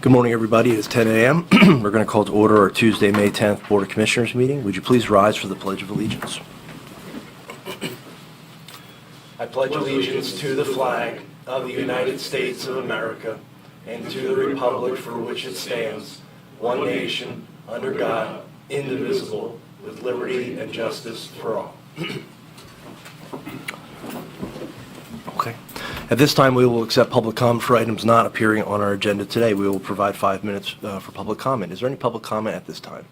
Good morning, everybody. It's 10 a.m. We're going to call to order our Tuesday, May 10th Board of Commissioners meeting. Would you please rise for the Pledge of Allegiance? I pledge allegiance to the flag of the United States of America and to the republic for which it stands, one nation, under God, indivisible, with liberty and justice for all. Okay. At this time, we will accept public comment for items not appearing on our agenda today. We will provide 5 minutes for public comment. Is there any public comment at this time?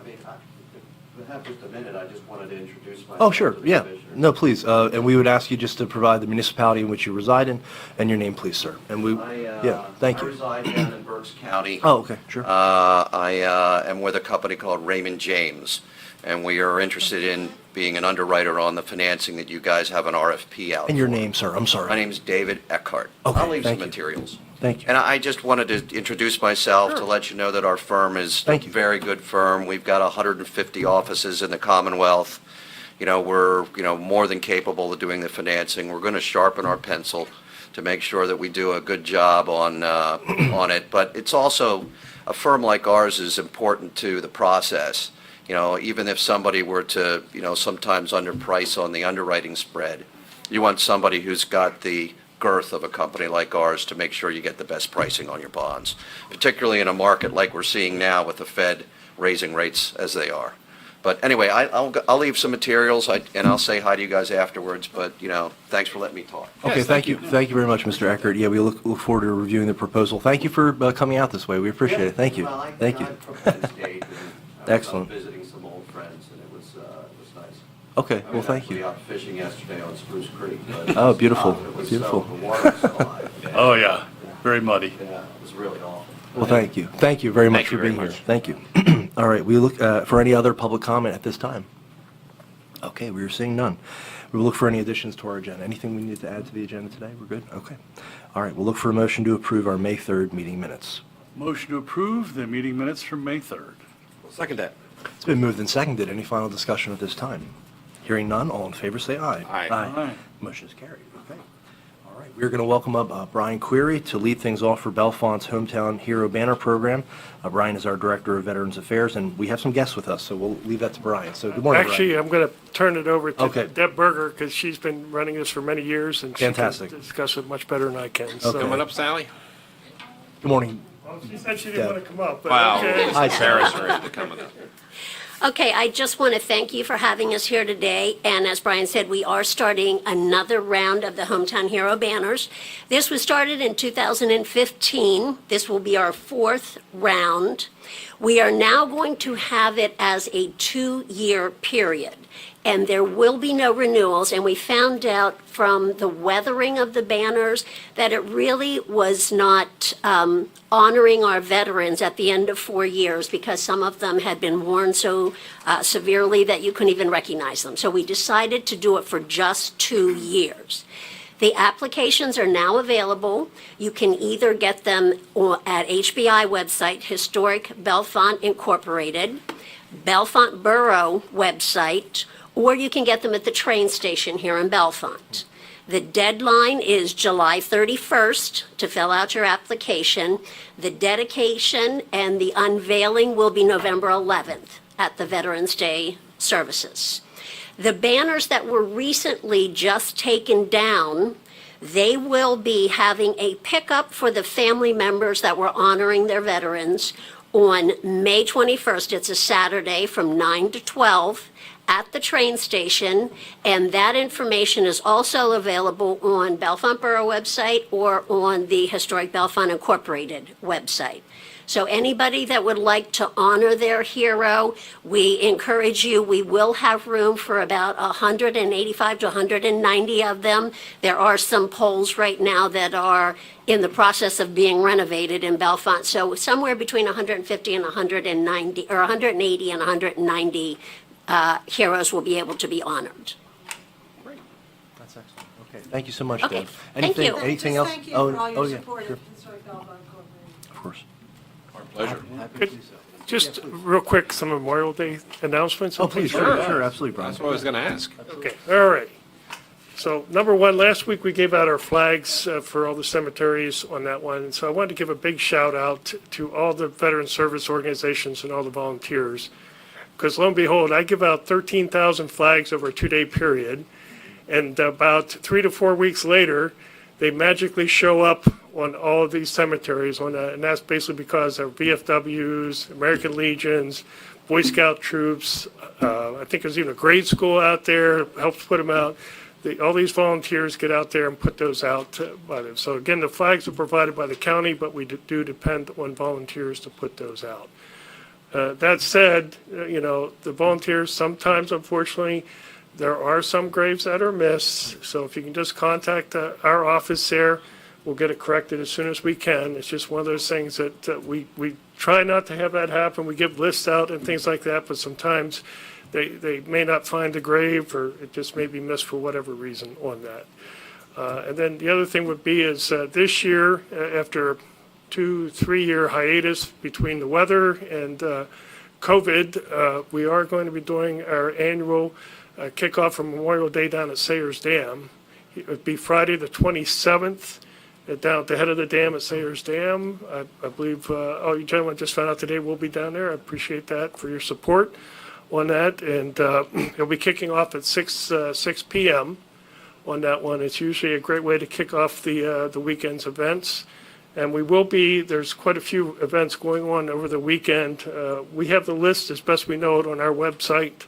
I mean, if we have just a minute, I just wanted to introduce myself. Oh, sure, to the yeah. commissioners. No, please. And we would ask you just to provide the municipality in which you reside in and your name, please, sir. And we, yeah, thank I you. reside down in Berks County. Oh, okay, sure. I am with a company called Raymond James, and we are interested in being an underwriter on the financing that you guys have an RFP out And your for. name, sir, I'm sorry. My name's David Eckhart. Okay, I'll leave some thank you. materials. Thank you. And I just wanted to introduce myself to Sure. let you know that our firm is a Thank you. very good firm. We've got 150 offices in the Commonwealth. We're, more than capable of doing the financing. We're going to sharpen our pencil to make sure that we do a good job on it. But it's also, a firm like ours is important to the process. Even if somebody were to, sometimes underprice on the underwriting spread, you want somebody who's got the girth of a company like ours to make sure you get the best pricing on your bonds, particularly in a market like we're seeing now with the Fed raising rates as they are. But anyway, I'll leave some materials, and I'll say hi to you guys afterwards, but, thanks for letting me talk. Okay, thank you. Thank you very much, Mr. Eckert. Yeah, we look forward to reviewing the proposal. Thank you for coming out this way. We appreciate it. Thank you. Well, Thank you. I Penn State, and I was Excellent. out visiting some old friends, and it was nice. Okay, I well, was thank actually you. out fishing yesterday on Spruce Creek. But Oh, beautiful, it was beautiful. So, the water was alive. Oh, yeah, very muddy. Yeah, it was really awful. Well, thank you. Thank you very much Thank for you very being here. much. Thank you. All right, we look for any other public comment at this time. Okay, we are seeing none. We will look for any additions to our agenda. Anything we need to add to the agenda today? We're good? Okay. All right, we'll look for a motion to approve our May 3rd meeting minutes. Motion to approve the meeting minutes from May 3rd. Second that. It's been moved and seconded. Any final discussion at this time? Hearing none, all in favor say aye. Aye. Aye. Motion is carried. Okay. All right, we're going to welcome up Brian Query to lead things off for Bellefont's Hometown Hero Banner Program. Brian is our Director of Veterans Affairs, and we have some guests with us, so we'll leave that to Brian. So good morning, Brian. Actually, I'm going to turn it over Okay. to Deb Berger, because she's been running this for many years, and she Fantastic. can discuss it much better than I can. Okay. Coming up, Sally? Good morning. Well, she said she didn't Deb. want to come up, but Wow, okay. Hi, Sarah. Sarah's ready to come up. Okay, I just want to thank you for having us here today. And as Brian said, we are starting another round of the Hometown Hero banners. This was started in 2015. This will be our 4th round. We are now going to have it as a 2-year period. And there will be no renewals. And we found out from the weathering of the banners that it really was not honoring our veterans at the end of 4 years, because some of them had been worn so severely that you couldn't even recognize them. So we decided to do it for just 2 years. The applications are now available. You can either get them at HBI website, Historic Bellefonte Incorporated, Bellefonte Borough website, or you can get them at the train station here in Bellefonte. The deadline is July 31st to fill out your application. The dedication and the unveiling will be November 11th at the Veterans Day services. The banners that were recently just taken down, they will be having a pickup for the family members that were honoring their veterans on May 21st. It's a Saturday from 9 to 12 at the train station, and that information is also available on Bellefonte Borough website or on the Historic Bellefonte Incorporated website. So anybody that would like to honor their hero, we encourage you. We will have room for about 185 to 190 of them. There are some poles right now that are in the process of being renovated in Bellefonte. So somewhere between 150 and 190, or 180 and 190 heroes will be able to be honored. Great. That's excellent. Okay, thank you so much, Okay, Deb. thank you. Anything Just else? thank you Oh, for all oh, your yeah, support sure. of Historic Bellefonte Incorporated. Of course. Our pleasure. Happy to do so. Just real quick, some Memorial Day announcements. Oh, please, sure, absolutely, Brian. That's what I was going to ask. Okay, all right. So number one, last week we gave out our flags for all the cemeteries on that one. And so I wanted to give a big shout out to all the veteran service organizations and all the volunteers. Because lo and behold, I give out 13,000 flags over a 2-day period. And about 3 to 4 weeks later, they magically show up on all of these cemeteries. And that's basically because of VFWs, American Legions, Boy Scout troops. I think there's even a grade school out there, helps put them out. All these volunteers get out there and put those out by them. So again, the flags are provided by the county, but we do depend on volunteers to put those out. That said, the volunteers, sometimes unfortunately, there are some graves that are missed. So if you can just contact our office there, we'll get it corrected as soon as we can. It's just one of those things that we try not to have that happen. We give lists out and things like that, but sometimes they may not find the grave, or it just may be missed for whatever reason on that. And then the other thing would be is this year, after a 2-3 year hiatus between the weather and COVID, we are going to be doing our annual kickoff for Memorial Day down at Sayers Dam. It would be Friday the 27th down at the head of the dam at Sayers Dam. I believe all you gentlemen just found out today we'll be down there. I appreciate that for your support on that, and it'll be kicking off at 6 p.m. on that one. It's usually a great way to kick off the weekend's events, and there's quite a few events going on over the weekend. We have the list as best we know it on our website.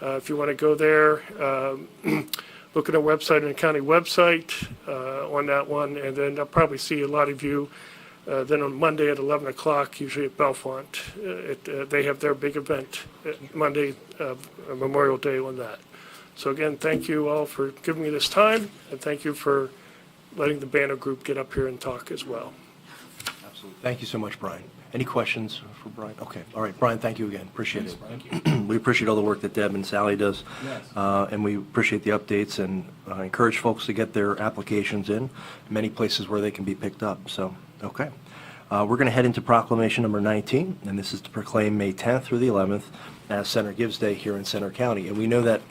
If you want to go there, look at our website and the county website on that one, and then I'll probably see a lot of you then on Monday at 11 o'clock, usually at Bellefonte. They have their big event Monday, Memorial Day on that. So again, thank you all for giving me this time, and thank you for letting the banner group get up here and talk as well. Absolutely. Thank you so much, Brian. Any questions for Brian? Okay. All right, Brian, thank you again. Appreciate it. Thank you. We appreciate all the work that Deb and Sally does. Yes. And we appreciate the updates, and encourage folks to get their applications in many places where they can be picked up. So, okay. We're going to head into Proclamation number 19, and this is to proclaim May 10th through the 11th as Center Gives Day here in Center County. And we know that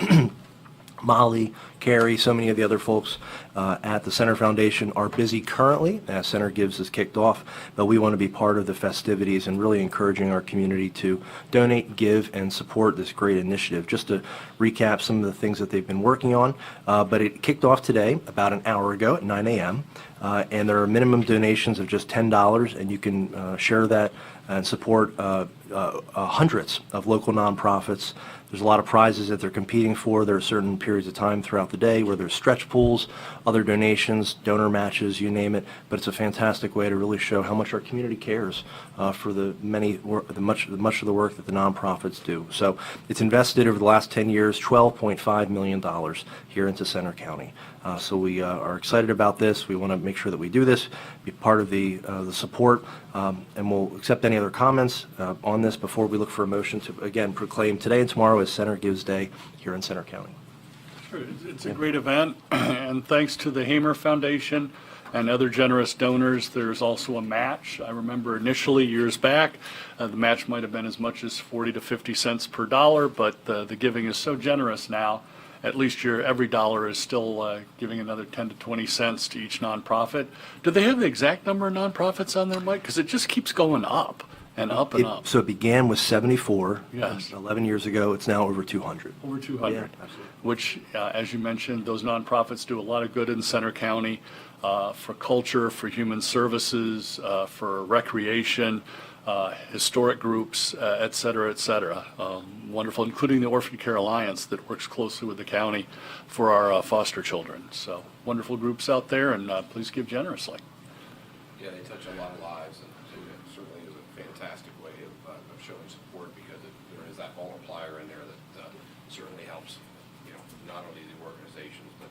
Molly, Carrie, so many of the other folks at the Center Foundation are busy currently as Center Gives is kicked off, but we want to be part of the festivities and really encouraging our community to donate, give, and support this great initiative. Just to recap some of the things that they've been working on, but it kicked off today about an hour ago at 9 a.m., and there are minimum donations of just $10, and you can share that and support hundreds of local nonprofits. There's a lot of prizes that they're competing for. There are certain periods of time throughout the day where there's stretch pools, other donations, donor matches, you name it. But it's a fantastic way to really show how much our community cares for much of the work that the nonprofits do. So it's invested over the last 10 years, $12.5 million here into Center County. So we are excited about this. We want to make sure that we do this, be part of the support, and we'll accept any other comments on this before we look for a motion to, again, proclaim today and tomorrow as Center Gives Day here in Center County. Sure, it's a great event, and thanks to the Hamer Foundation and other generous donors, there's also a match. I remember initially years back, the match might have been as much as 40 to 50 cents per dollar, but the giving is so generous now. At least every dollar is still giving another 10 to 20 cents to each nonprofit. Do they have the exact number of nonprofits on there, Mike? Because it just keeps going up and up and up. So it began with 74. Yes. 11 years ago. It's now over 200. Over 200. Yeah, absolutely. Which, as you mentioned, those nonprofits do a lot of good in Center County for culture, for human services, for recreation, historic groups, et cetera, et cetera. Wonderful, including the Orphan Care Alliance that works closely with the county for our foster children. So wonderful groups out there, and please give generously. Yeah, they touch a lot of lives, and it certainly is a fantastic way of showing support, because there is that multiplier in there that certainly helps, not only the organizations, but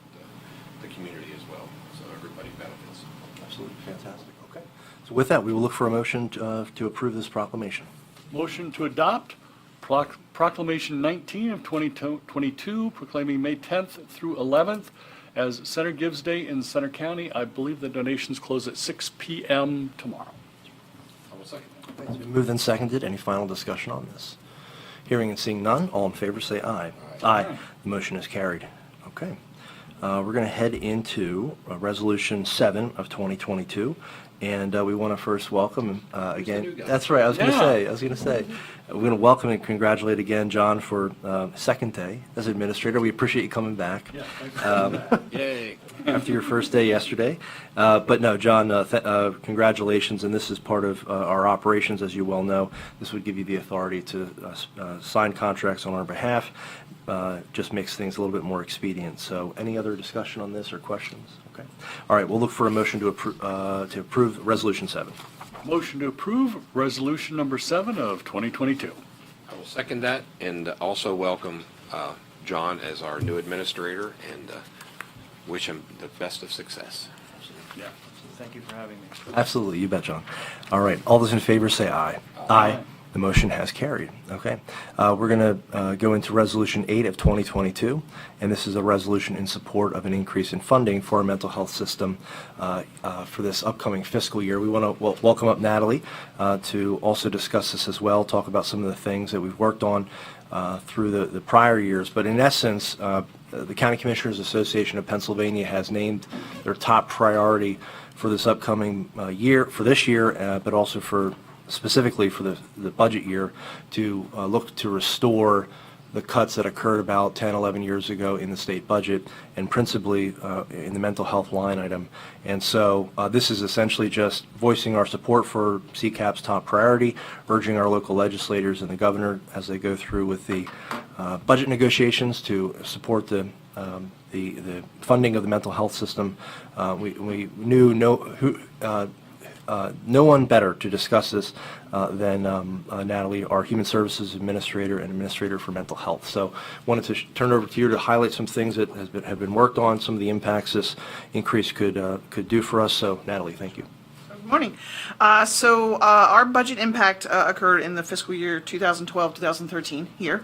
the community as well. So everybody benefits. Absolutely fantastic. Okay. So with that, we will look for a motion to approve this proclamation. Motion to adopt Proclamation 19 of 2022, proclaiming May 10th through 11th as Center Gives Day in Center County. I believe the donations close at 6 p.m. tomorrow. I will second that. It's been moved and seconded. Any final discussion on this? Hearing and seeing none, all in favor say aye. Aye. The motion is carried. Okay. We're going to head into Resolution 7 of 2022, and we want to first welcome again. new guy. That's right. I was going to Yeah. say. We're going to welcome and congratulate again John for second day as administrator. We appreciate you coming back. Yay. After your first day yesterday. But no, John, congratulations, and this is part of our operations, as you well know. This would give you the authority to sign contracts on our behalf. Just makes things a little bit more expedient. So any other discussion on this or questions? Okay. All right, we'll look for a motion to approve Resolution 7. Motion to approve Resolution number 7 of 2022. I will second that and also welcome John as our new administrator and wish him the best of success. Yeah. Thank you for having me. Absolutely, you bet, John. All right, all those in favor say aye. Aye. The motion has carried. Okay. We're going to go into Resolution 8 of 2022, and this is a resolution in support of an increase in funding for our mental health system for this upcoming fiscal year. We want to welcome up Natalie to also discuss this as well, talk about some of the things that we've worked on through the prior years. But in essence, the County Commissioners Association of Pennsylvania has named their top priority for this upcoming year, for this year, but also specifically for the budget year, to look to restore the cuts that occurred about 10, 11 years ago in the state budget, and principally in the mental health line item. And so this is essentially just voicing our support for CCAP's top priority, urging our local legislators and the governor as they go through with the budget negotiations to support the funding of the mental health system. We knew no one better to discuss this than Natalie, our Human Services Administrator and Administrator for Mental Health. So wanted to turn it over to you to highlight some things that have been worked on, some of the impacts this increase could do for us. So Natalie, thank you. Good morning. Our budget impact occurred in the fiscal year 2012-2013 here.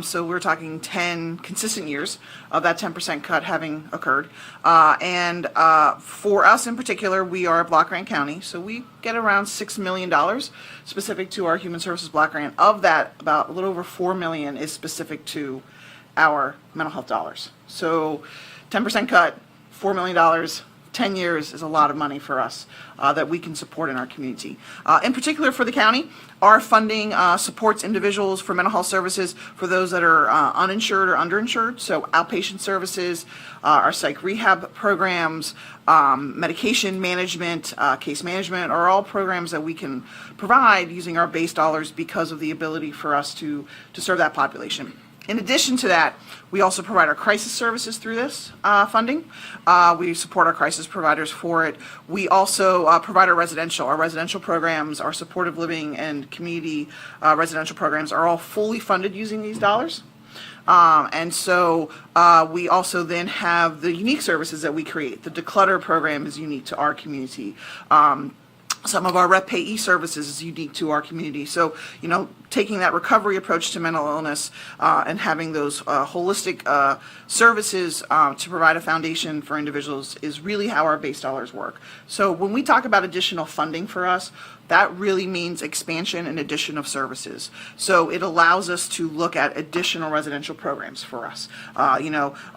So we're talking 10 consistent years of that 10% cut having occurred. And for us in particular, we are a block grant county, so we get around $6 million specific to our Human Services block grant. Of that, about a little over $4 million is specific to our mental health dollars. So 10% cut, $4 million. 10 years is a lot of money for us that we can support in our community. In particular for the county, our funding supports individuals for mental health services for those that are uninsured or underinsured, so outpatient services, our psych rehab programs, medication management, case management are all programs that we can provide using our base dollars because of the ability for us to serve that population. In addition to that, we also provide our crisis services through this funding. We support our crisis providers for it. We also provide our residential. Our residential programs, our supportive living and community residential programs are all fully funded using these dollars. And so we also then have the unique services that we create. The Declutter program is unique to our community. Some of our rep payee services is unique to our community. So, taking that recovery approach to mental illness and having those holistic services to provide a foundation for individuals is really how our base dollars work. So when we talk about additional funding for us, that really means expansion and addition of services. So it allows us to look at additional residential programs for us. That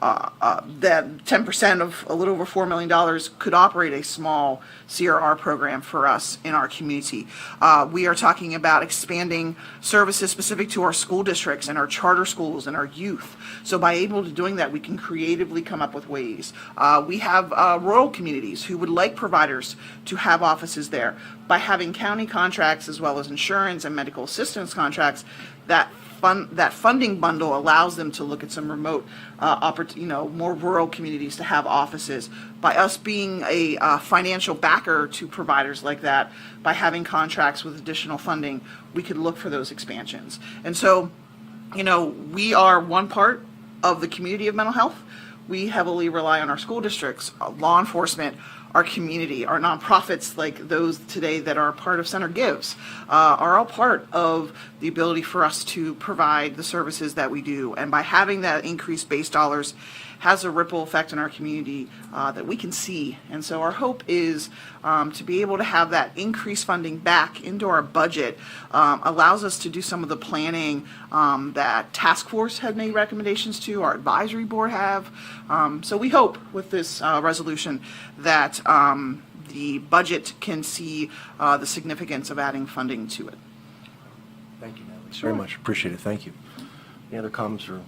10% of a little over $4 million could operate a small CRR program for us in our community. We are talking about expanding services specific to our school districts and our charter schools and our youth. So by able to doing that, we can creatively come up with ways. We have rural communities who would like providers to have offices there. By having county contracts as well as insurance and medical assistance contracts, that funding bundle allows them to look at some remote, more rural communities to have offices. By us being a financial backer to providers like that, by having contracts with additional funding, we could look for those expansions. And so, we are one part of the community of mental health. We heavily rely on our school districts, law enforcement, our community. Our nonprofits, like those today that are part of Center Gives, are all part of the ability for us to provide the services that we do. And by having that increased base dollars has a ripple effect in our community that we can see. And so our hope is to be able to have that increased funding back into our budget allows us to do some of the planning that task force had made recommendations to, our advisory board have. So we hope with this resolution that the budget can see the significance of adding funding to it. Thank you, Natalie. Very much appreciate it. Thank you. Any other comments or?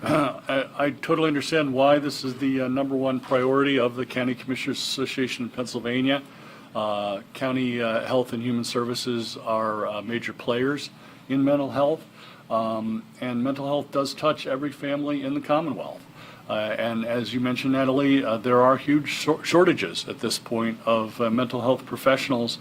I totally understand why this is the number one priority of the County Commissioners Association in Pennsylvania. County Health and Human Services are major players in mental health, and mental health does touch every family in the Commonwealth. And as you mentioned, Natalie, there are huge shortages at this point of mental health professionals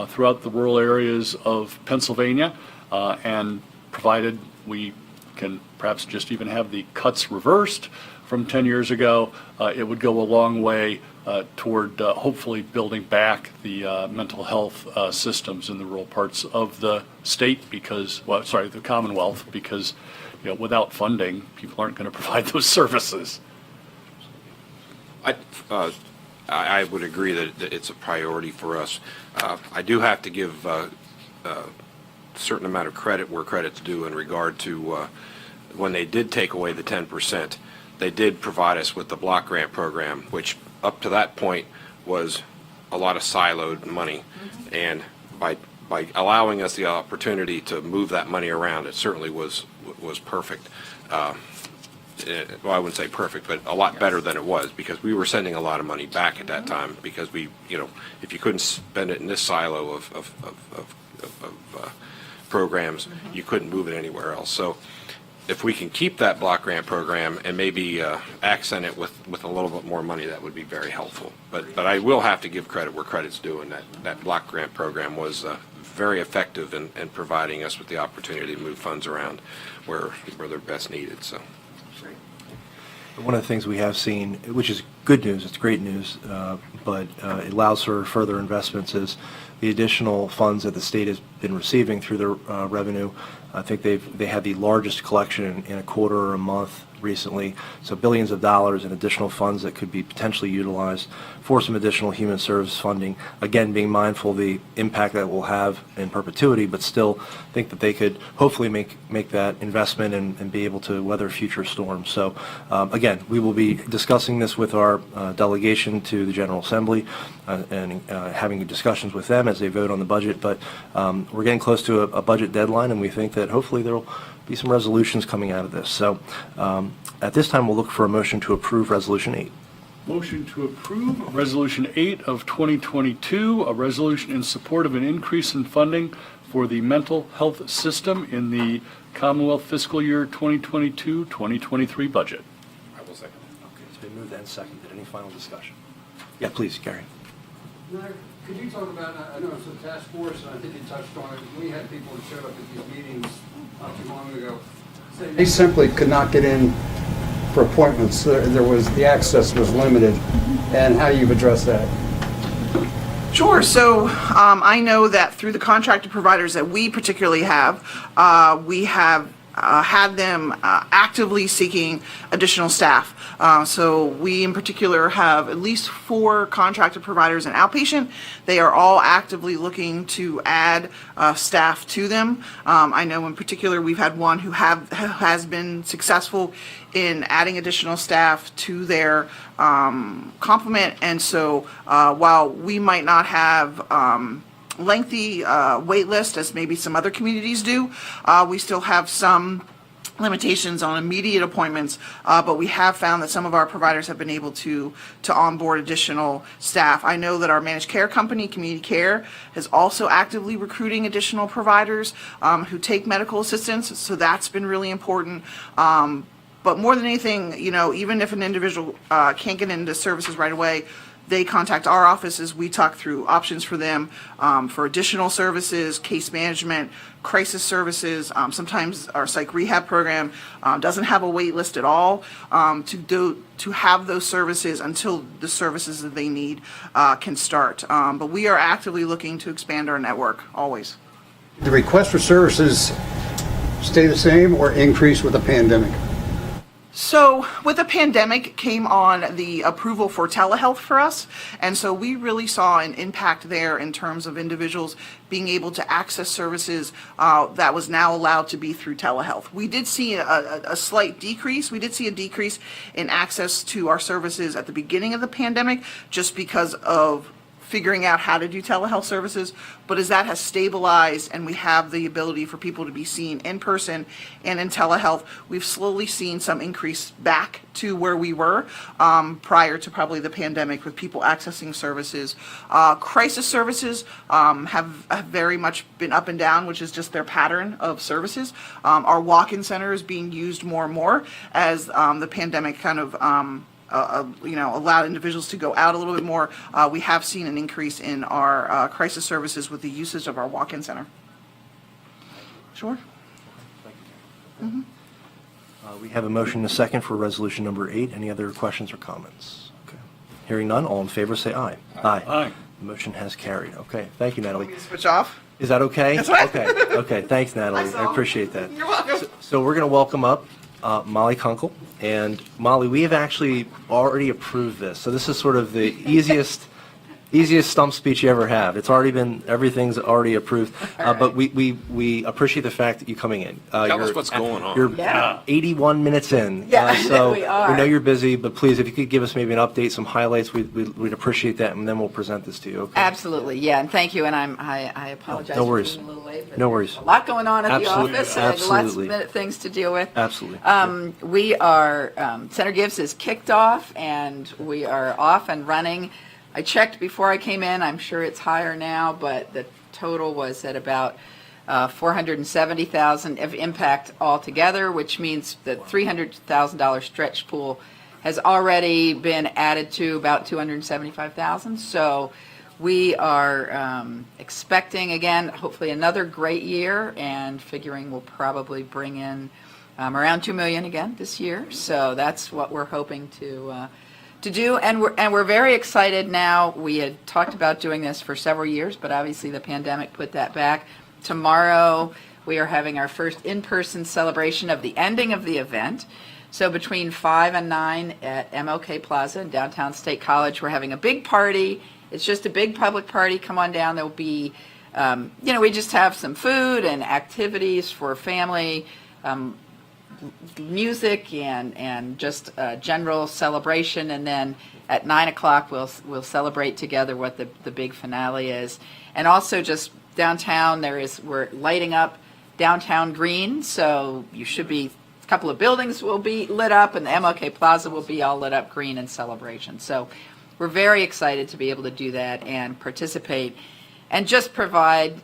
throughout the rural areas of Pennsylvania, and provided we can perhaps just even have the cuts reversed from 10 years ago, it would go a long way toward hopefully building back the mental health systems in the rural parts of the state because, well, sorry, the Commonwealth, because, you know, without funding, people aren't going to provide those services. I would agree that it's a priority for us. I do have to give a certain amount of credit where credit's due in regard to when they did take away the 10%, they did provide us with the block grant program, which up to that point was a lot of siloed money. And by allowing us the opportunity to move that money around, it certainly was perfect. Well, I wouldn't say perfect, but a lot better than it was, because we were sending a lot of money back at that time because we, you know, if you couldn't spend it in this silo of programs, you couldn't move it anywhere else. So if we can keep that block grant program and maybe accent it with a little bit more money, that would be very helpful. But I will have to give credit where credit's due, and that block grant program was very effective in providing us with the opportunity to move funds around where they're best needed. So. One of the things we have seen, which is good news, it's great news, but it allows for further investments, is the additional funds that the state has been receiving through their revenue. I think they had the largest collection in a quarter or a month recently, so billions of dollars in additional funds that could be potentially utilized for some additional human service funding. Again, being mindful of the impact that will have in perpetuity, but still think that they could hopefully make that investment and be able to weather future storms. So again, we will be discussing this with our delegation to the General Assembly and having discussions with them as they vote on the budget, but we're getting close to a budget deadline, and we think that hopefully there will be some resolutions coming out of this. So at this time, we'll look for a motion to approve Resolution 8. Motion to approve Resolution 8 of 2022, a resolution in support of an increase in funding for the mental health system in the Commonwealth fiscal year 2022-2023 budget. I will second that. Okay, it's been moved and seconded. Any final discussion? Yeah, please, Gary. Mayor, could you talk about, I know it's a task force, and I think you touched on it. We had people who showed up at these meetings not too long ago saying they simply could not get in for appointments. The access was limited, and how you've addressed that. Sure. So I know that through the contracted providers that we particularly have, we have had them actively seeking additional staff. So we in particular have at least 4 contracted providers in outpatient. They are all actively looking to add staff to them. I know in particular we've had one who has been successful in adding additional staff to their complement. And so while we might not have lengthy wait list as maybe some other communities do, we still have some limitations on immediate appointments, but we have found that some of our providers have been able to onboard additional staff. I know that our managed care company, Community Care, is also actively recruiting additional providers who take medical assistance, so that's been really important. But more than anything, you know, even if an individual can't get into services right away, They contact our offices, we talk through options for them, for additional services, case management, crisis services. Sometimes our psych rehab program doesn't have a wait list at all, to have those services until the services that they need can start. But we are actively looking to expand our network, always. The request for services stay the same or increase with the pandemic? So with the pandemic came on the approval for telehealth for us, and so we really saw an impact there in terms of individuals being able to access services that was now allowed to be through telehealth. We did see a slight decrease. We did see a decrease in access to our services at the beginning of the pandemic just because of figuring out how to do telehealth services, but as that has stabilized and we have the ability for people to be seen in person and in telehealth, we've slowly seen some increase back to where we were prior to probably the pandemic with people accessing services. Crisis services have very much been up and down, which is just their pattern of services. Our walk-in center is being used more and more as the pandemic kind of allowed individuals to go out a little bit more. We have seen an increase in our crisis services with the usage of our walk-in center. Sure. We have a motion and a second for resolution number 8. Any other questions or comments? Okay. Hearing none, all in favor say aye. Aye. Aye. The motion has carried. Okay, thank you, Natalie. Want me to switch off? Is that okay? That's right. Okay, thanks, Natalie. I appreciate that. You're welcome. So we're going to welcome up Molly Kunkel. And Molly, we have actually already approved this. So this is sort of the easiest stump speech you ever have. It's already been, everything's already approved. But we appreciate the fact that you're coming in. Tell us what's going on. You're 81 minutes in. Yeah, So we are. we know you're busy, but please, if you could give us maybe an update, some highlights, we'd appreciate that, and then we'll present this to you, okay? Absolutely, yeah, and thank you, and I apologize No for worries. being a little late. but No worries. A lot going on at the Absolutely, office, and lots of absolutely. minute things to deal with. Absolutely. We are, Center Gives is kicked off, and we are off and running. I checked before I came in, I'm sure it's higher now, but the total was at about $470,000 of impact altogether, which means the $300,000 stretch pool has already been added to about $275,000. So we are expecting, again, hopefully another great year, and figuring we'll probably bring in around $2 million again this year. So that's what we're hoping to do, and we're very excited now. We had talked about doing this for several years, but obviously the pandemic put that back. Tomorrow we are having our first in-person celebration of the ending of the event. So between 5 and 9 at MLK Plaza in downtown State College, we're having a big party. It's just a big public party. Come on down. There'll be, we just have some food and activities for family, music and just a general celebration, and then at 9 o'clock we'll celebrate together what the big finale is. And also just downtown we're lighting up downtown green, so you should be, a couple of buildings will be lit up, and the MLK Plaza will be all lit up green in celebration. So we're very excited to be able to do that and participate. And just provide,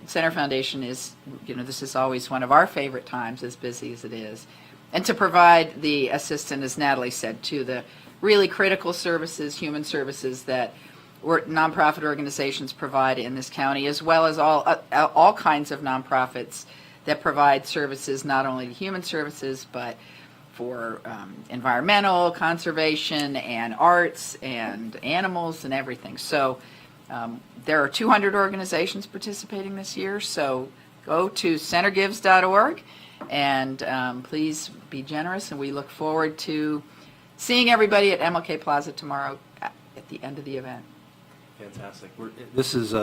Center Foundation is, this is always one of our favorite times, as busy as it is. And to provide the assistance, as Natalie said, to the really critical services, human services that nonprofit organizations provide in this county, as well as all kinds of nonprofits that provide services, not only to human services, but for environmental, conservation, and arts, and animals, and everything. So there are 200 organizations participating this year, so go to centergives.org and please be generous, and we look forward to seeing everybody at MLK Plaza tomorrow at the end of the event. Fantastic. This is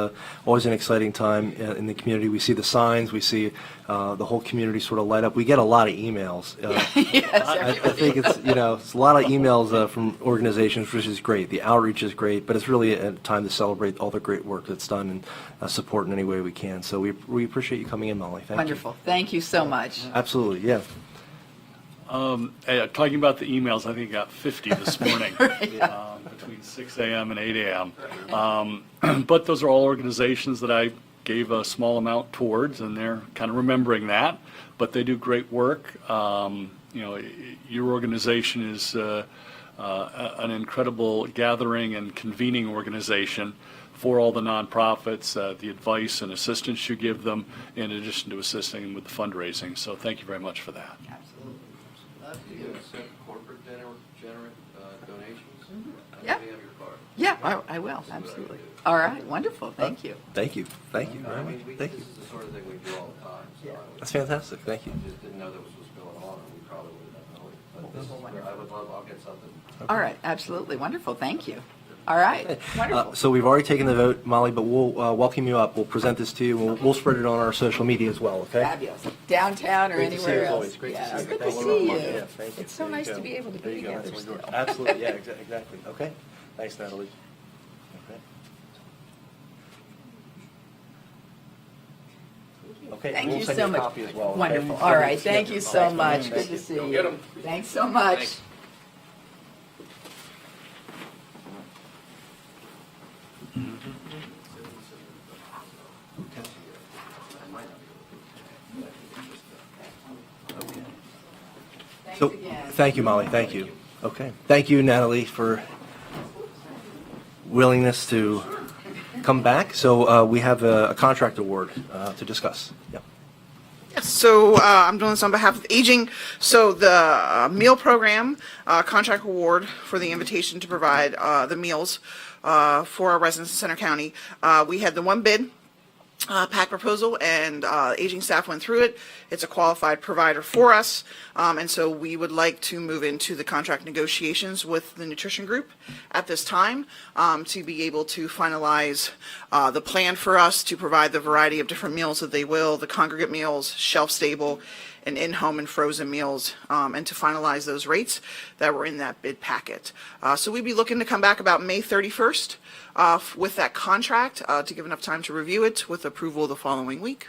always an exciting time in the community. We see the signs, we see the whole community sort of light up. We get a lot of emails. Yes, I think it's it's a lot of emails from organizations, which is great. The outreach is great, but it's really a time to celebrate all the great work that's done and support in any way we can. So we appreciate you coming in, Molly. Thank Wonderful. Thank you so much. you. Absolutely, yeah. Talking about the emails, I think I got 50 this morning between 6 a.m. and 8 a.m. But those are all organizations that I gave a small amount towards, and they're kind of remembering that. But they do great work. Your organization is an incredible gathering and convening organization for all the nonprofits, the advice and assistance you give them, in addition to assisting them with the fundraising. So thank you very much for that. Absolutely. Do you accept corporate generate donations? Yeah. Let me have your card. Yeah, I will, absolutely. All right, wonderful, thank you. Thank you. Thank you I very mean, much. Thank this you. is the sort of thing we do all the time, so That's fantastic. Thank you. I just didn't know that was what's going on, and we probably would have known it. But this is, I would love, I'll get something. All right, absolutely, wonderful, thank you. All right, wonderful. So we've already taken the vote, Molly, but we'll welcome you up. We'll present this to you. We'll spread it on our social media as well, okay? Fabulous. Downtown or Great to see you anywhere as else. always. Great to Yeah, see you. good to Thank you. see Yeah, you. thank you. It's so There you nice go. to be able to There be you go. together That's what we're still. doing. Absolutely, yeah, exactly. Okay, thanks, Natalie. Okay, Thank we'll you send so a much. copy as well, okay? Wonderful, all right, thank you so much, good to see Get you. 'em. Thanks so much. Thanks. So, thank you, Molly, thank you. Okay, thank you, Natalie, for willingness to come back. So we have a contract award to discuss. Yep. Yes, so I'm doing this on behalf of Aging. So the meal program contract award for the invitation to provide the meals for our residents in Center County. We had the one bid pack proposal, and Aging staff went through it. It's a qualified provider for us, and so we would like to move into the contract negotiations with the nutrition group at this time to be able to finalize the plan for us to provide the variety of different meals that they will, the congregate meals, shelf-stable, and in-home and frozen meals, and to finalize those rates that were in that bid packet. So we'd be looking to come back about May 31st with that contract to give enough time to review it with approval the following week.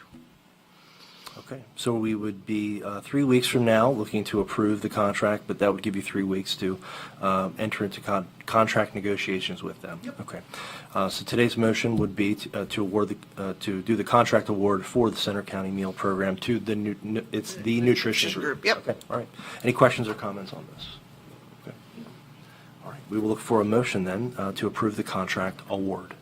Okay, so we would be 3 weeks from now looking to approve the contract, but that would give you 3 weeks to enter into contract negotiations with them. Okay, so today's motion would be to award to do the contract award for the Center County Meal Program to the the nutrition group. Yep. Okay, all right. Any questions or comments on this? Okay. All right, we will look for a motion then to approve the contract award.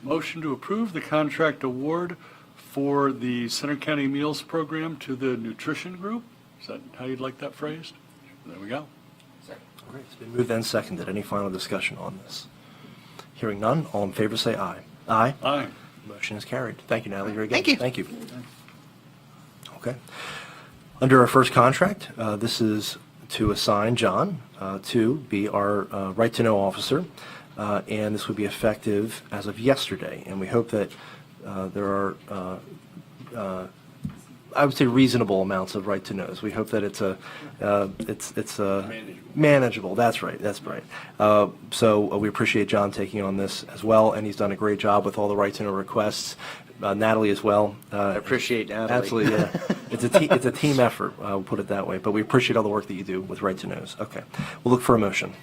Motion to approve the contract award for the Center County Meals Program to the Nutrition Group. Is that how you'd like that phrased? There we go. All right, it's been moved and seconded. Any final discussion on this? Hearing none, all in favor say aye. Aye. Aye. Motion is carried. Thank you, Natalie, very good. Thank you. Thank you. Okay. Under our first contract, this is to assign John to be our right-to-know officer, and this would be effective as of yesterday. And we hope that there are, I would say, reasonable amounts of right-to-knows. We hope that it's manageable. That's right. That's right. So we appreciate John taking on this as well, and he's done a great job with all the right-to-know requests. Natalie as well. I appreciate Natalie. Absolutely, yeah. It's a team effort, we'll put it that way, but we appreciate all the work that you do with right-to-knows. Okay, we'll look for a motion.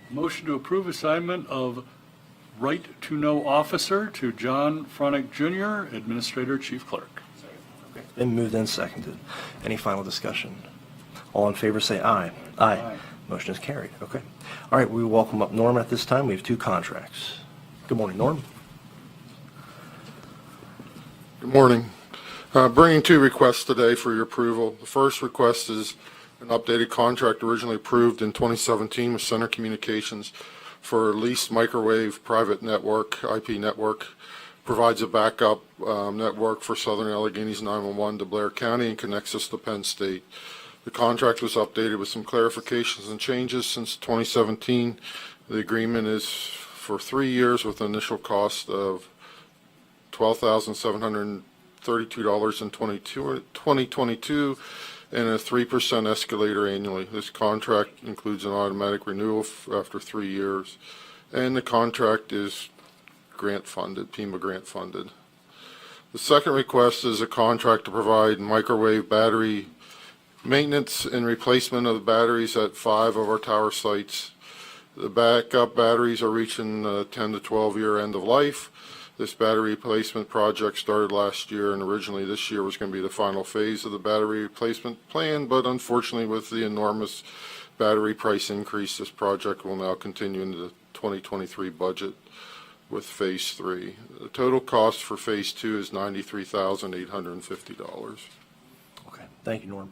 Motion to approve assignment of right-to-know officer to John Fronick Jr., Administrator, Chief Clerk. Been moved and seconded. Any final discussion? All in favor say aye. Aye. Motion is carried. Okay. All right, we welcome up Norm at this time. We have two contracts. Good morning, Norm. Good morning. Bringing two requests today for your approval. The first request is an updated contract originally approved in 2017 with Center Communications for leased microwave private network, IP network. Provides a backup network for Southern Alleghenies 911 to Blair County and connects us to Penn State. The contract was updated with some clarifications and changes since 2017. The agreement is for 3 years with an initial cost of $12,732 in 2022 and a 3% escalator annually. This contract includes an automatic renewal after 3 years, and the contract is grant funded, PEMA grant funded. The second request is a contract to provide microwave battery maintenance and replacement of the batteries at 5 of our tower sites. The backup batteries are reaching 10 to 12 year end of life. This battery replacement project started last year, and originally this year was going to be the final phase of the battery replacement plan, but unfortunately with the enormous battery price increase, this project will now continue into the 2023 budget with Phase 3. The total cost for Phase 2 is $93,850. Okay, thank you, Norm.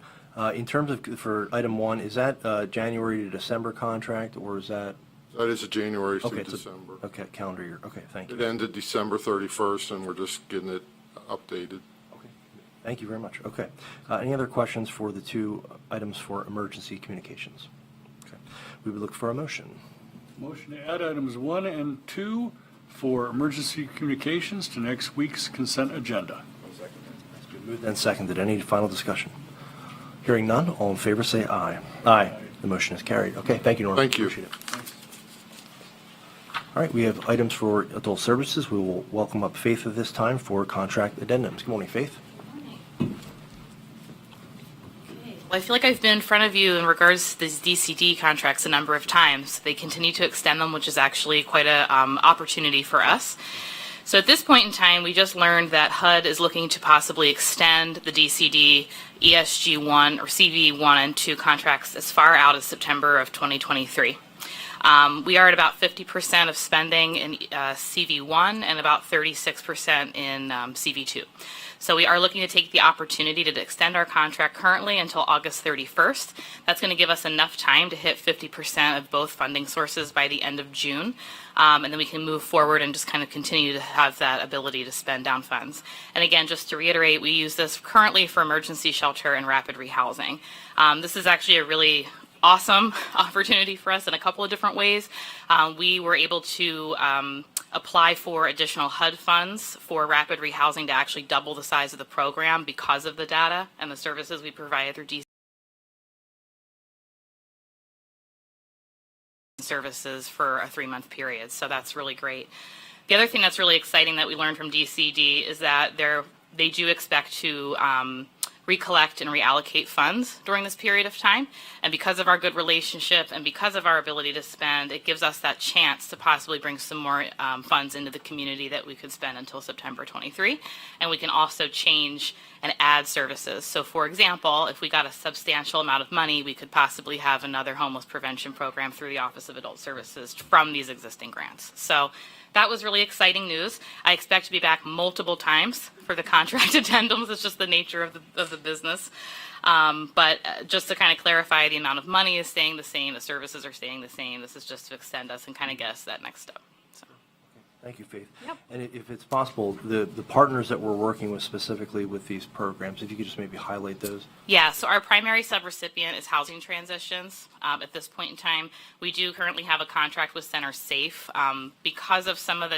In terms of, for item 1, is that January to December contract, or is that? That is a January Okay, through it's December. Okay, calendar year. Okay, thank It you. ended December 31st, and we're just getting it updated. Okay, thank you very much. Okay. Any other questions for the 2 items for emergency communications? Okay. We would look for a motion. Motion to add items 1 and 2 for emergency communications to next week's consent agenda. It's been moved and seconded. Any final discussion? Hearing none, all in favor say aye. Aye. The motion is carried. Okay, thank you, Norm. Thank you. Appreciate it. All right, we have items for adult services. We will welcome up Faith at this time for contract addendums. Good morning, Faith. Well, I feel like I've been in front of you in regards to these DCD contracts a number of times. They continue to extend them, which is actually quite a opportunity for us. So at this point in time, we just learned that HUD is looking to possibly extend the DCD ESG1 or CV1 and 2 contracts as far out as September of 2023. We are at about 50% of spending in CV1 and about 36% in CV2. So we are looking to take the opportunity to extend our contract currently until August 31st. That's going to give us enough time to hit 50% of both funding sources by the end of June. And then we can move forward and just kind of continue to have that ability to spend down funds. And again, just to reiterate, we use this currently for emergency shelter and rapid rehousing. This is actually a really awesome opportunity for us in a couple of different ways. We were able to apply for additional HUD funds for rapid rehousing to actually double the size of the program because of the data and the services we provide through DC services for a 3-month period. So that's really great. The other thing that's really exciting that we learned from DCD is that they do expect to recollect and reallocate funds during this period of time. And because of our good relationship and because of our ability to spend, it gives us that chance to possibly bring some more funds into the community that we could spend until September 23. And we can also change and add services. So for example, if we got a substantial amount of money, we could possibly have another homeless prevention program through the Office of Adult Services from these existing grants. So that was really exciting news. I expect to be back multiple times for the contract addendums. It's just the nature of the business. But just to kind of clarify, the amount of money is staying the same, the services are staying the same. This is just to extend us and kind of get us that next step. So. Thank you, Faith. Yep. And if it's possible, the partners that we're working with specifically with these programs, if you could just maybe highlight those. Yeah, so our primary subrecipient is Housing Transitions. At this point in time, we do currently have a contract with Center Safe. Because of some of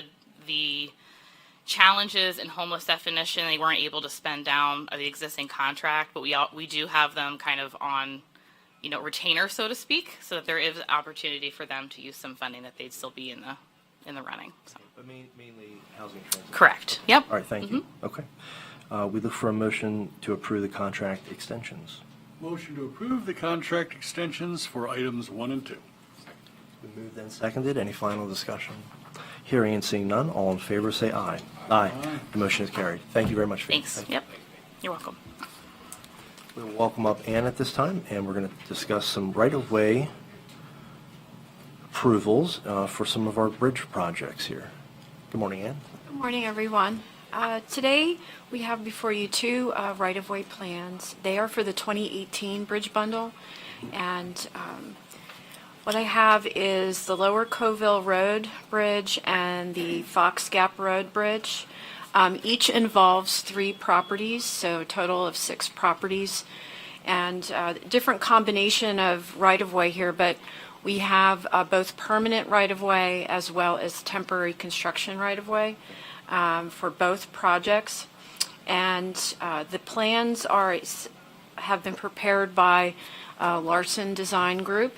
the challenges in homeless definition, they weren't able to spend down the existing contract, but we do have them kind of on, retainer, so to speak, so that there is opportunity for them to use some funding that they'd still be in the running. So. But mainly housing transit. Correct. Yep. All right, thank you. Okay. We look for a motion to approve the contract extensions. Motion to approve the contract extensions for items 1 and 2. Been moved and seconded. Any final discussion? Hearing and seeing none, all in favor say aye. Aye. The motion is carried. Thank you very much, Faith. Thanks. Thank you. Yep. You're welcome. We'll welcome up Ann at this time, and we're going to discuss some right-of-way approvals for some of our bridge projects here. Good morning, Ann. Good morning, everyone. Today, we have before you 2 right-of-way plans. They are for the 2018 bridge bundle, and what I have is the Lower Coville Road Bridge and the Fox Gap Road Bridge. Each involves 3 properties, so a total of 6 properties, and different combination of right-of-way here, but we have both permanent right-of-way as well as temporary construction right-of-way for both projects. And the plans have been prepared by Larson Design Group,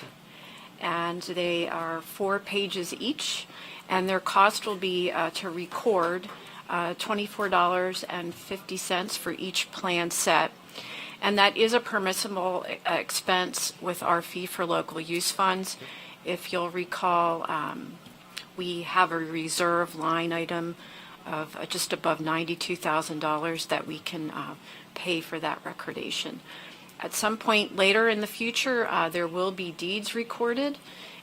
and they are 4 pages each, and their cost will be to record $24.50 for each plan set. And that is a permissible expense with our fee for local use funds. If you'll recall, we have a reserve line item of just above $92,000 that we can pay for that recordation. At some point later in the future, there will be deeds recorded,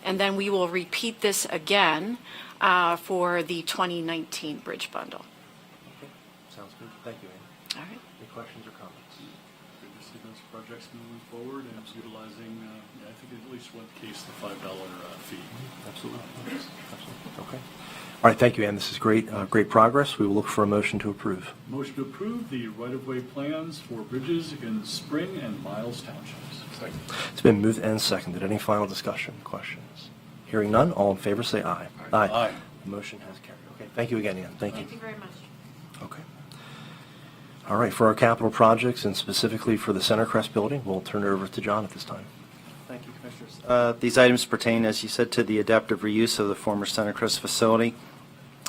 and then we will repeat this again for the 2019 bridge bundle. Okay, sounds good. Thank you, Ann. All right. Any questions or comments? Good to see those projects moving forward and utilizing, I think at least one case, the $5 fee. Absolutely. Absolutely. Okay. All right, thank you, Ann. This is great, great progress. We will look for a motion to approve. Motion to approve the right-of-way plans for bridges in Spring and Miles Townships. Second. It's been moved and seconded. Any final discussion, questions? Hearing none, all in favor say aye. Aye. The motion has carried. Okay, thank you again, Ann. Thank you. Thank you very much. Okay. All right, for our capital projects and specifically for the Centercrest building, we'll turn it over to John at this time. Thank you, Commissioners. These items pertain, as you said, to the adaptive reuse of the former Centercrest facility.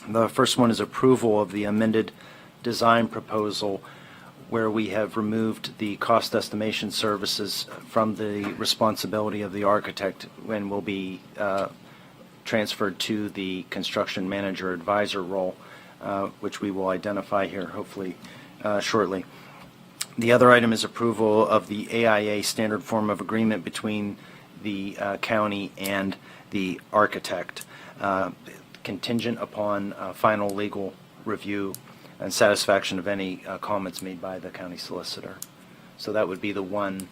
The first one is approval of the amended design proposal, where we have removed the cost estimation services from the responsibility of the architect and will be transferred to the construction manager advisor role, which we will identify here hopefully shortly. The other item is approval of the AIA standard form of agreement between the county and the architect, contingent upon final legal review and satisfaction of any comments made by the county solicitor. So that would be the one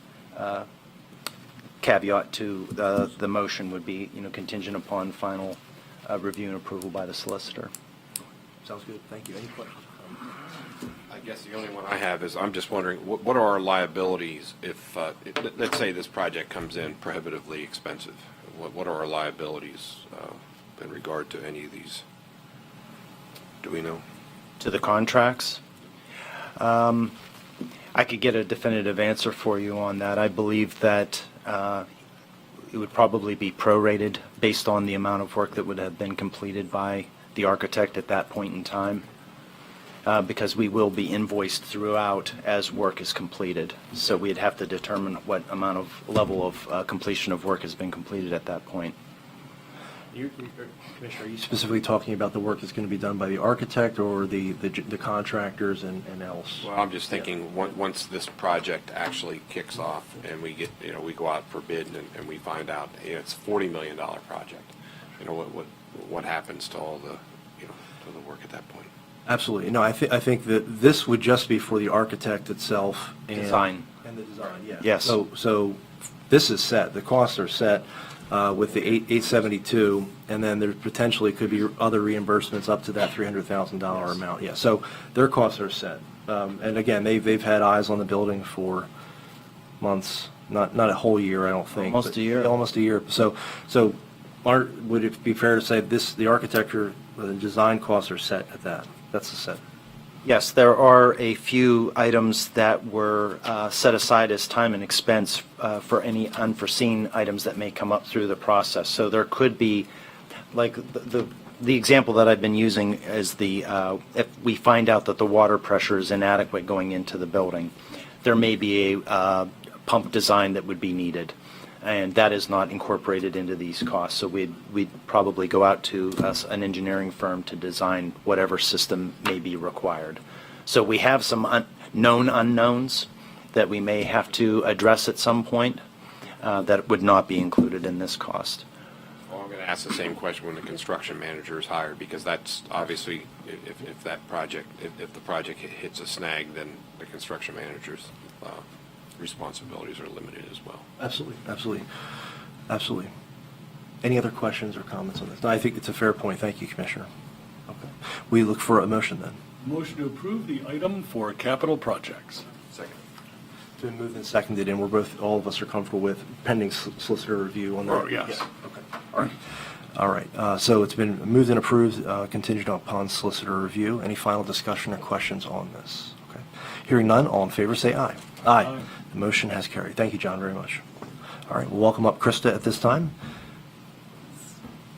caveat to the motion would be, contingent upon final review and approval by the solicitor. Sounds good. Thank you. Any questions? I guess the only one I have is, I'm just wondering, what are our liabilities if, let's say this project comes in prohibitively expensive? What are our liabilities in regard to any of these? Do we know? To the contracts? I could get a definitive answer for you on that. I believe that it would probably be prorated based on the amount of work that would have been completed by the architect at that point in time, because we will be invoiced throughout as work is completed. So we'd have to determine what amount of level of completion of work has been completed at that point. Commissioner, are you specifically talking about the work that's going to be done by the architect or the contractors and else? Well, I'm just thinking, once this project actually kicks off and we get, we go out for bid and we find out it's a $40 million project, what happens to all the, to the work at that point? Absolutely. No, I think that this would just be for the architect itself. Design. And the design, yeah. Yes. So this is set, the costs are set with the 872, and then there potentially could be other reimbursements up to that $300,000 amount. Yeah, so their costs are set. And again, they've had eyes on the building for months, not a whole year, I don't think. Almost a year. Almost a year. So would it be fair to say the architecture, the design costs are set at that? That's the set. Yes, there are a few items that were set aside as time and expense for any unforeseen items that may come up through the process. So there could be, like the example that I've been using is if we find out that the water pressure is inadequate going into the building, there may be a pump design that would be needed. And that is not incorporated into these costs. So we'd probably go out to an engineering firm to design whatever system may be required. So we have some known unknowns that we may have to address at some point that would not be included in this cost. Well, I'm going to ask the same question when the construction manager is hired, because that's obviously, if the project hits a snag, then the construction manager's responsibilities are limited as well. Absolutely. Any other questions or comments on this? No, I think it's a fair point. Thank you, Commissioner. Okay. We look for a motion then. Motion to approve the item for capital projects. Second. It's been moved and seconded, and all of us are comfortable with pending solicitor review on that. Oh, yes. Yeah. Okay. All right. So it's been moved and approved, contingent upon solicitor review. Any final discussion or questions on this? Okay. Hearing none, all in favor say aye. Aye. The motion has carried. Thank you, John, very much. All right, we'll welcome up Krista at this time.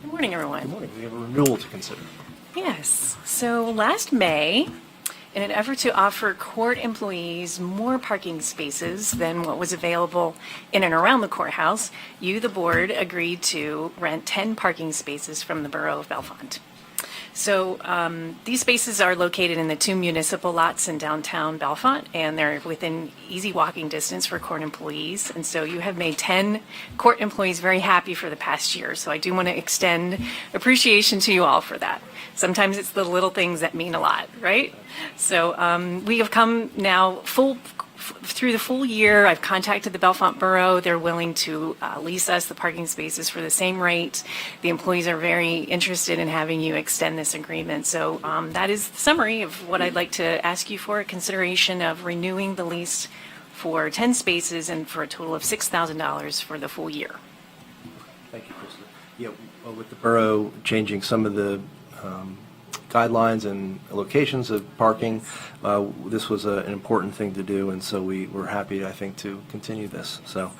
Good morning, everyone. Good morning. We have a renewal to consider. Yes. So last May, in an effort to offer court employees more parking spaces than what was available in and around the courthouse, you, the board, agreed to rent 10 parking spaces from the Borough of Bellefonte. So these spaces are located in the 2 municipal lots in downtown Bellefonte, and they're within easy walking distance for court employees. And so you have made 10 court employees very happy for the past year. So I do want to extend appreciation to you all for that. Sometimes it's the little things that mean a lot, right? So we have come now through the full year. I've contacted the Bellefonte Borough. They're willing to lease us the parking spaces for the same rate. The employees are very interested in having you extend this agreement. So that is the summary of what I'd like to ask you for, a consideration of renewing the lease for 10 spaces and for a total of $6,000 for the full year. Thank you, Krista. Yeah, with the borough changing some of the guidelines and locations of parking, this was an important thing to do, and so we were happy, I think, to continue this. So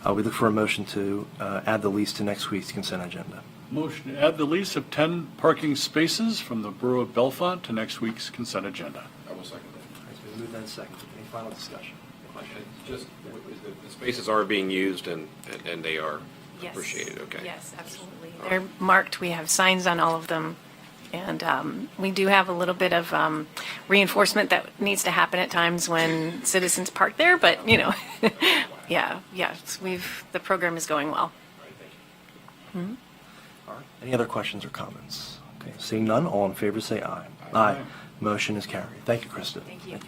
we look for a motion to add the lease to next week's consent agenda. Motion to add the lease of 10 parking spaces from the Borough of Bellefonte to next week's consent agenda. I will second that. It's been moved and seconded. Any final discussion? Just, the spaces are being used and they are Yes. appreciated, okay? Yes, absolutely. They're marked. We have signs on all of them. And we do have a little bit of reinforcement that needs to happen at times when citizens park there, but, you know, yeah, the program is going well. Mhm. All right. Any other questions or comments? Okay, seeing none, all in favor say aye. Aye. Motion is carried. Thank you, Krista. Thank you.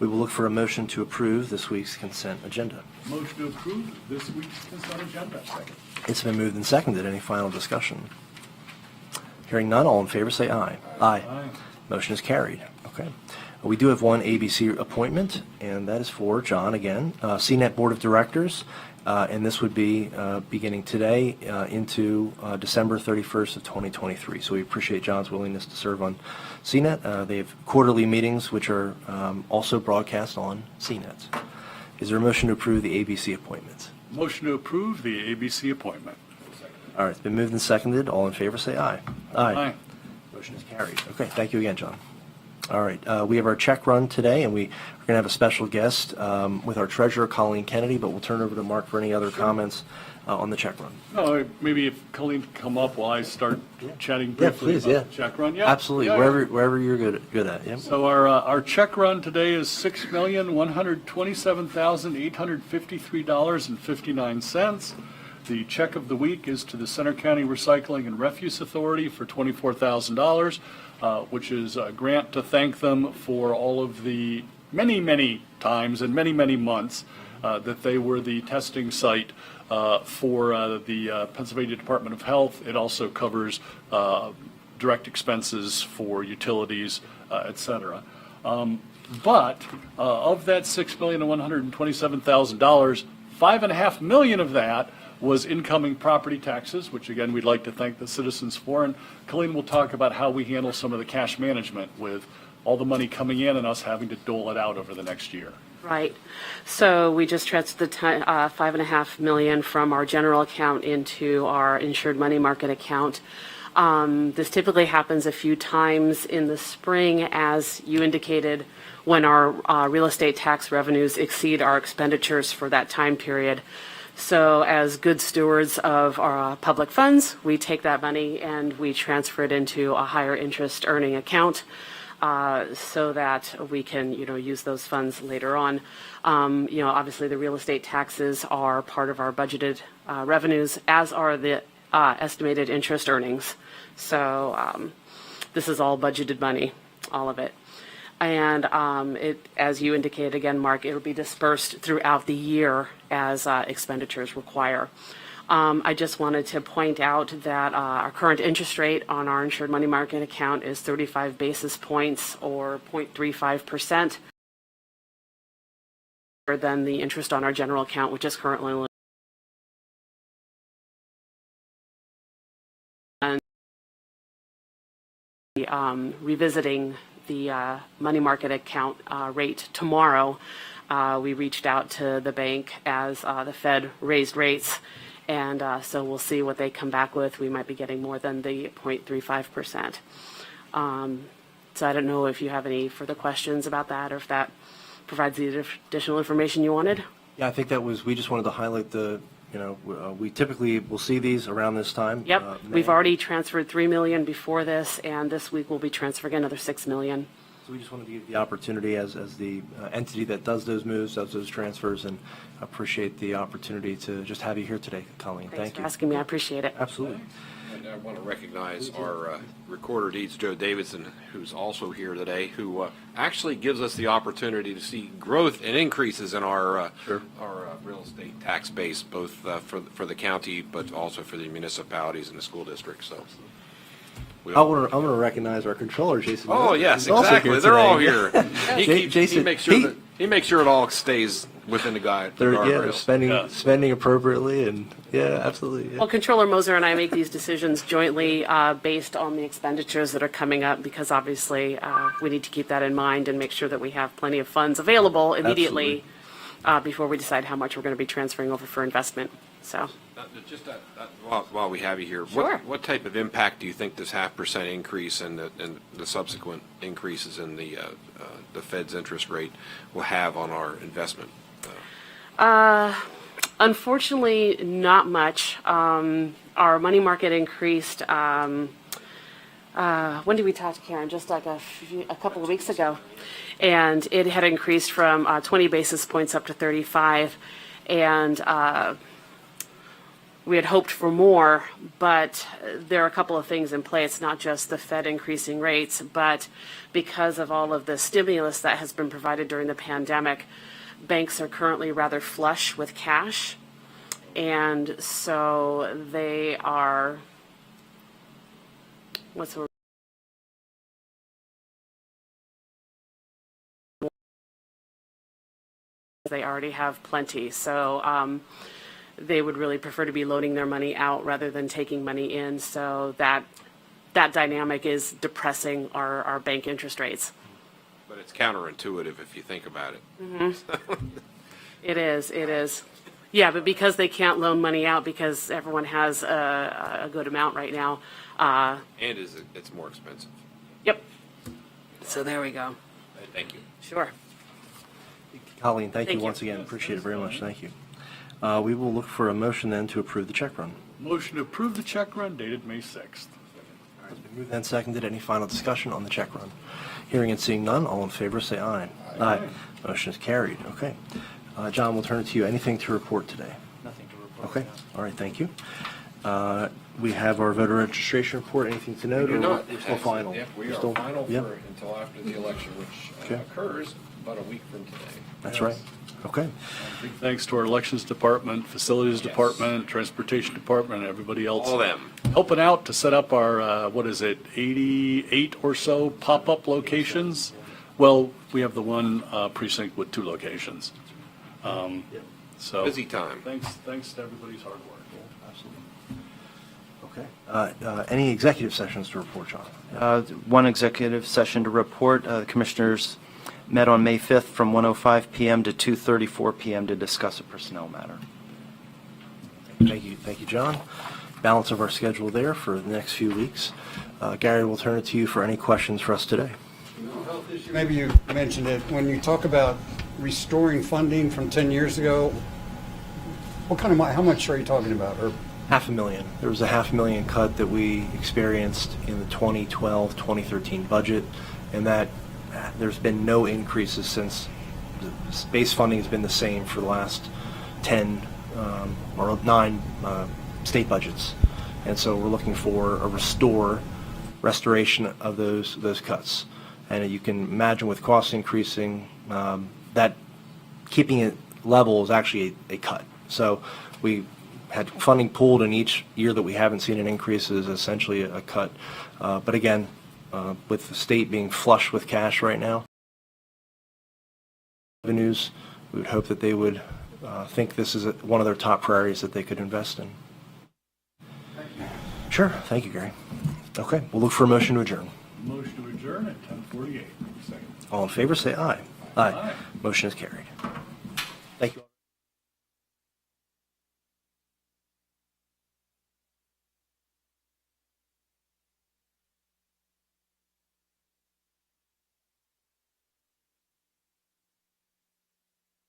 We will look for a motion to approve this week's consent agenda. Motion to approve this week's consent agenda. Second. It's been moved and seconded. Any final discussion? Hearing none, all in favor say aye. Aye. Motion is carried. Okay. We do have one ABC appointment, and that is for John again, CNET Board of Directors, and this would be beginning today into December 31st of 2023. So we appreciate John's willingness to serve on CNET. They have quarterly meetings, which are also broadcast on CNET. Is there a motion to approve the ABC appointments? Motion to approve the ABC appointment. All right, it's been moved and seconded. All in favor say aye. Aye. Motion is carried. Okay, thank you again, John. All right, we have our check run today, and we're going to have a special guest with our treasurer, Colleen Kennedy, but we'll turn over to Mark for any other comments on the check run. No, maybe if Colleen can come up while I start chatting Yeah, briefly please, about the check run. Yeah, absolutely. yeah. Wherever you're good at. Yep. So our check run today is $6,127,853.59. The check of the week is to the Center County Recycling and Refuse Authority for $24,000, which is a grant to thank them for all of the many times and many months that they were the testing site for the Pennsylvania Department of Health. It also covers direct expenses for utilities, et cetera. But of that $6,127,000, $5.5 million of that was incoming property taxes, which again, we'd like to thank the citizens for. And Colleen will talk about how we handle some of the cash management with all the money coming in and us having to dole it out over the next year. Right. So we just transferred the $5.5 million from our general account into our insured money market account. This typically happens a few times in the spring, as you indicated, when our real estate tax revenues exceed our expenditures for that time period. So as good stewards of our public funds, we take that money and we transfer it into a higher interest earning account so that we can, use those funds later on. Obviously the real estate taxes are part of our budgeted revenues, as are the estimated interest earnings. So this is all budgeted money, all of it. And as you indicated again, Mark, it'll be dispersed throughout the year as expenditures require. I just wanted to point out that our current interest rate on our insured money market account is 35 basis points or 0.35% than the interest on our general account, which is currently revisiting the money market account rate tomorrow. We reached out to the bank as the Fed raised rates, and so we'll see what they come back with. We might be getting more than the 0.35%. So I don't know if you have any further questions about that, or if that provides the additional information you wanted. Yeah, I think we just wanted to highlight the we typically will see these around this time. Yep, we've already transferred 3 million before this, and this week we'll be transferring another 6 million. So we just wanted to give the opportunity as the entity that does those moves, does those transfers, and appreciate the opportunity to just have you here today, Colleen. Thanks Thank for you. asking me, I appreciate it. Absolutely. And I want to recognize our recorder deeds, Joe Davidson, who's also here today, who actually gives us the opportunity to see growth and increases in our real estate tax base, both for the county, but also for the municipalities and the school districts. So. I want to recognize our controller, Jason. Oh, yes, He's also exactly. here They're all today. here. Jason, he makes sure it all stays within the guide. they're guardrails. spending appropriately, and absolutely. Well, Controller Moser and I make these decisions jointly based on the expenditures that are coming up, because obviously we need to keep that in mind and make sure that we have plenty of funds available immediately before we decide how much we're going to be transferring over for investment. So. Just while we have you here, Sure. what type of impact do you think this 0.5% increase and the subsequent increases in the Fed's interest rate will have on our investment? Unfortunately, not much. Our money market increased. When did we talk to Karen? Just like a couple of weeks ago. And it had increased from 20 basis points up to 35. And we had hoped for more, but there are a couple of things in play. It's not just the Fed increasing rates, but because of all of the stimulus that has been provided during the pandemic, banks are currently rather flush with cash. And so they are, they already have plenty. So they would really prefer to be loaning their money out rather than taking money in. So that dynamic is depressing our bank interest rates. But it's counterintuitive if you think about it. Mm-hmm. It is. Yeah, but because they can't loan money out because everyone has a good amount right now. And it's more expensive. Yep. So there we go. Thank you. Sure. Colleen, thank you Thank you. once again. Appreciate it very much. Thank you. We will look for a motion then to approve the check run. Motion to approve the check run dated May 6th. It's been moved and seconded. Any final discussion on the check run? Hearing and seeing none, all in favor say aye. Aye. Motion is carried. Okay. John, we'll turn it to you. Anything to report today? Nothing to report. Okay. All right. Thank you. We have our voter registration report. Anything to note? We do not. We're still final? Yep, we We're are still- final yep. until after the election, which Okay. occurs about a week from today. That's right. Okay. Big thanks to our elections department, facilities department, transportation department, and everybody else. All them. Helping out to set up our, 88 or so pop-up locations? Well, we have the one precinct with 2 locations. So. Busy time. Thanks to everybody's hard work. Absolutely. Okay. Any executive sessions to report, John? One executive session to report. The Commissioners met on May 5th from 1:05 p.m. to 2:34 p.m. to discuss a personnel matter. Thank you, John. Balance of our schedule there for the next few weeks. Gary, we'll turn it to you for any questions for us today. Mental health issue, maybe you mentioned it, when you talk about restoring funding from 10 years ago, what kind of, how much are you talking about? Or $500,000. There was a $500,000 cut that we experienced in the 2012-2013 budget, and that there's been no increases since. The base funding has been the same for the last 10 or 9 state budgets, and so we're looking for a restoration of those cuts. And you can imagine with costs increasing, that keeping it level is actually a cut. So we had funding pulled in each year that we haven't seen an increase is essentially a cut. But again, with the state being flush with cash right now, revenues, we would hope that they would think this is one of their top priorities that they could invest in. Sure. Thank you, Gary. Okay. We'll look for a motion to adjourn. Motion to adjourn at 10:48. Second. All in favor, say aye. Aye. Motion is carried. Thank you.